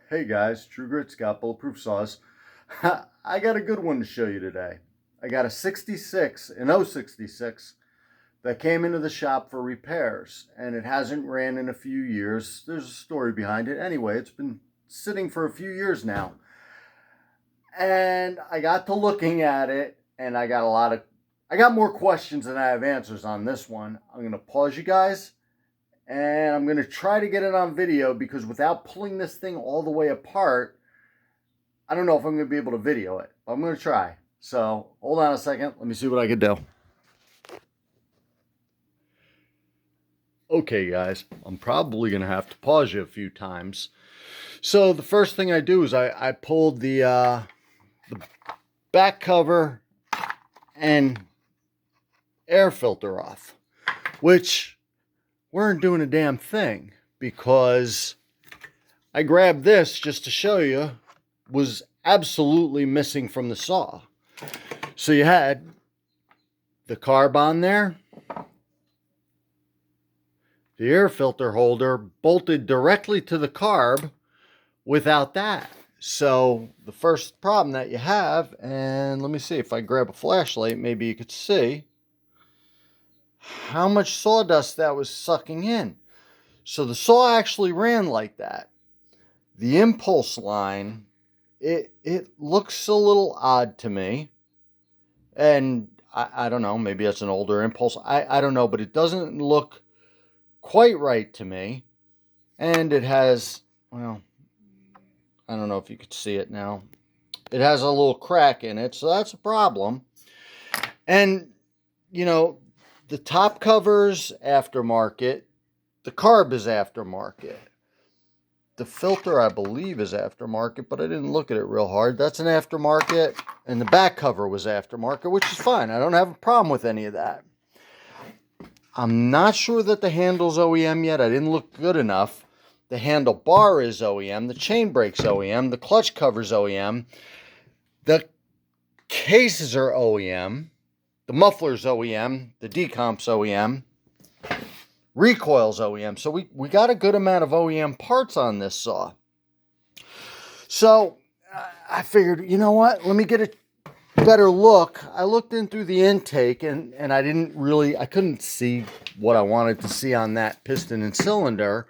Hey guys, True Grit's got bulletproof saws. I got a good one to show you today. I got a 66, an 066 that came into the shop for repairs, and it hasn't ran in a few years. There's a story behind it. Anyway, it's been sitting for a few years now. And I got to looking at it, and I got more questions than I have answers on this one. I'm going to pause you guys, and I'm going to try to get it on video because without pulling this thing all the way apart, I don't know if I'm going to be able to video it, but I'm going to try. So hold on a second. Let me see what I can do. Okay, guys, I'm probably going to have to pause you a few times. So the first thing I do is I pulled the back cover and air filter off, which weren't doing a damn thing because I grabbed this just to show you was absolutely missing from the saw. So you had the carb on there, the air filter holder bolted directly to the carb without that. So the first problem that you have, and let me see if I grab a flashlight, maybe you could see how much sawdust that was sucking in. So the saw actually ran like that. The impulse line, it looks a little odd to me. And I don't know, maybe it's an older impulse. I don't know, but it doesn't look quite right to me. And it has, well, I don't know if you could see it now. It has a little crack in it, so that's a problem. And, you know, the top cover's aftermarket. The carb is aftermarket. The filter, I believe, is aftermarket, but I didn't look at it real hard. That's an aftermarket. And the back cover was aftermarket, which is fine. I don't have a problem with any of that. I'm not sure that the handle's OEM yet. I didn't look good enough. The handlebar is OEM. The chain brake's OEM. The clutch cover's OEM. The cases are OEM. The muffler's OEM. The decomp's OEM. Recoil's OEM. So we got a good amount of OEM parts on this saw. So I figured, you know what? Let me get a better look. I looked in through the intake and I couldn't see what I wanted to see on that piston and cylinder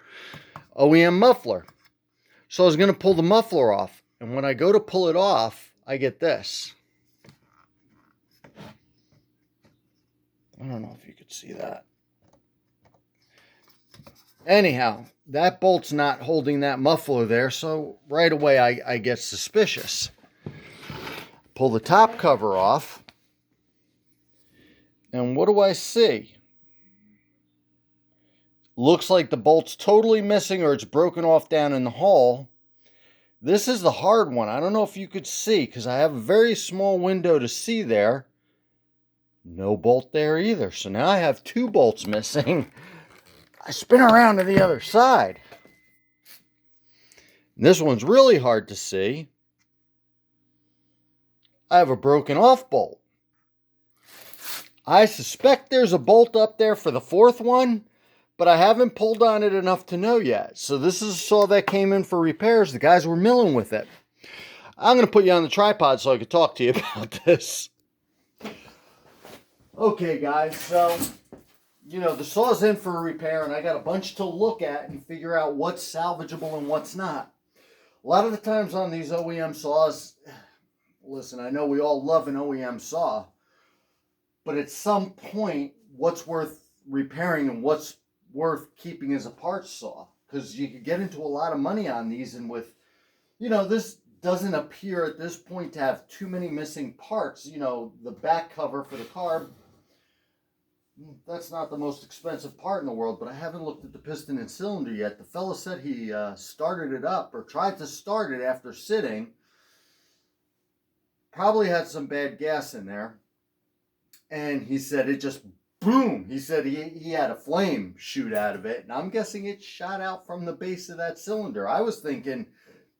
OEM muffler. So I was going to pull the muffler off. And when I go to pull it off, I get this. I don't know if you could see that. Anyhow, that bolt's not holding that muffler there, so right away I get suspicious. Pull the top cover off, and what do I see? Looks like the bolt's totally missing or it's broken off down in the hole. This is the hard one. I don't know if you could see because I have a very small window to see there. No bolt there either. So now I have two bolts missing. I spin around to the other side. This one's really hard to see. I have a broken off bolt. I suspect there's a bolt up there for the fourth one, but I haven't pulled on it enough to know yet. So this is a saw that came in for repairs. The guys were milling with it. I'm going to put you on the tripod so I can talk to you about this. Okay, guys, so you know, the saw's in for a repair, and I got a bunch to look at and figure out what's salvageable and what's not. A lot of the times on these OEM saws, listen, I know we all love an OEM saw, but at some point, what's worth repairing and what's worth keeping as a parts saw? Because you could get into a lot of money on these, and with, you know, this doesn't appear at this point to have too many missing parts. You know, the back cover for the carb, that's not the most expensive part in the world, but I haven't looked at the piston and cylinder yet. The fella said he started it up or tried to start it after sitting. Probably had some bad gas in there. And he said it just boom. He said he had a flame shoot out of it. And I'm guessing it shot out from the base of that cylinder. I was thinking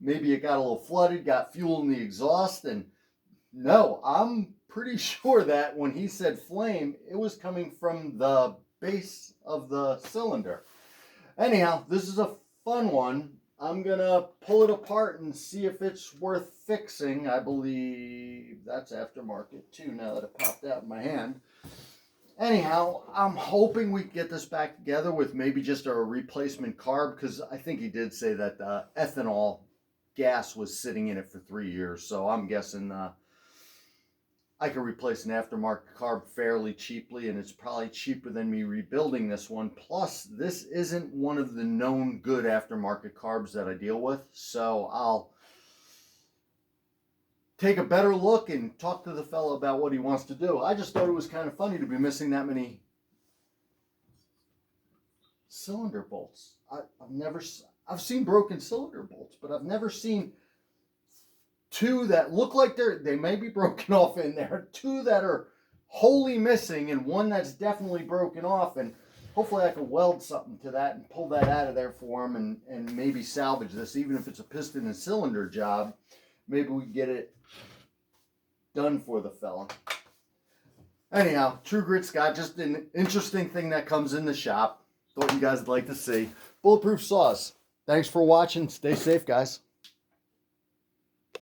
maybe it got a little flooded, got fuel in the exhaust. And no, I'm pretty sure that when he said flame, it was coming from the base of the cylinder. Anyhow, this is a fun one. I'm gonna pull it apart and see if it's worth fixing. I believe that's aftermarket too, now that it popped out in my hand. Anyhow, I'm hoping we get this back together with maybe just a replacement carb, because I think he did say that the ethanol gas was sitting in it for 3 years. So I'm guessing I could replace an aftermarket carb fairly cheaply, and it's probably cheaper than me rebuilding this one. Plus, this isn't one of the known good aftermarket carbs that I deal with, so I'll take a better look and talk to the fellow about what he wants to do. I just thought it was kind of funny to be missing that many cylinder bolts. I've seen broken cylinder bolts, but I've never seen two that look like they may be broken off in there, two that are wholly missing, and one that's definitely broken off. And hopefully I can weld something to that and pull that out of there for him, and maybe salvage this, even if it's a piston and cylinder job. Maybe we get it done for the fella. Anyhow, True Grit Scott, just an interesting thing that comes in the shop. Thought you guys would like to see. Bulletproof Saws. Thanks for watching. Stay safe, guys.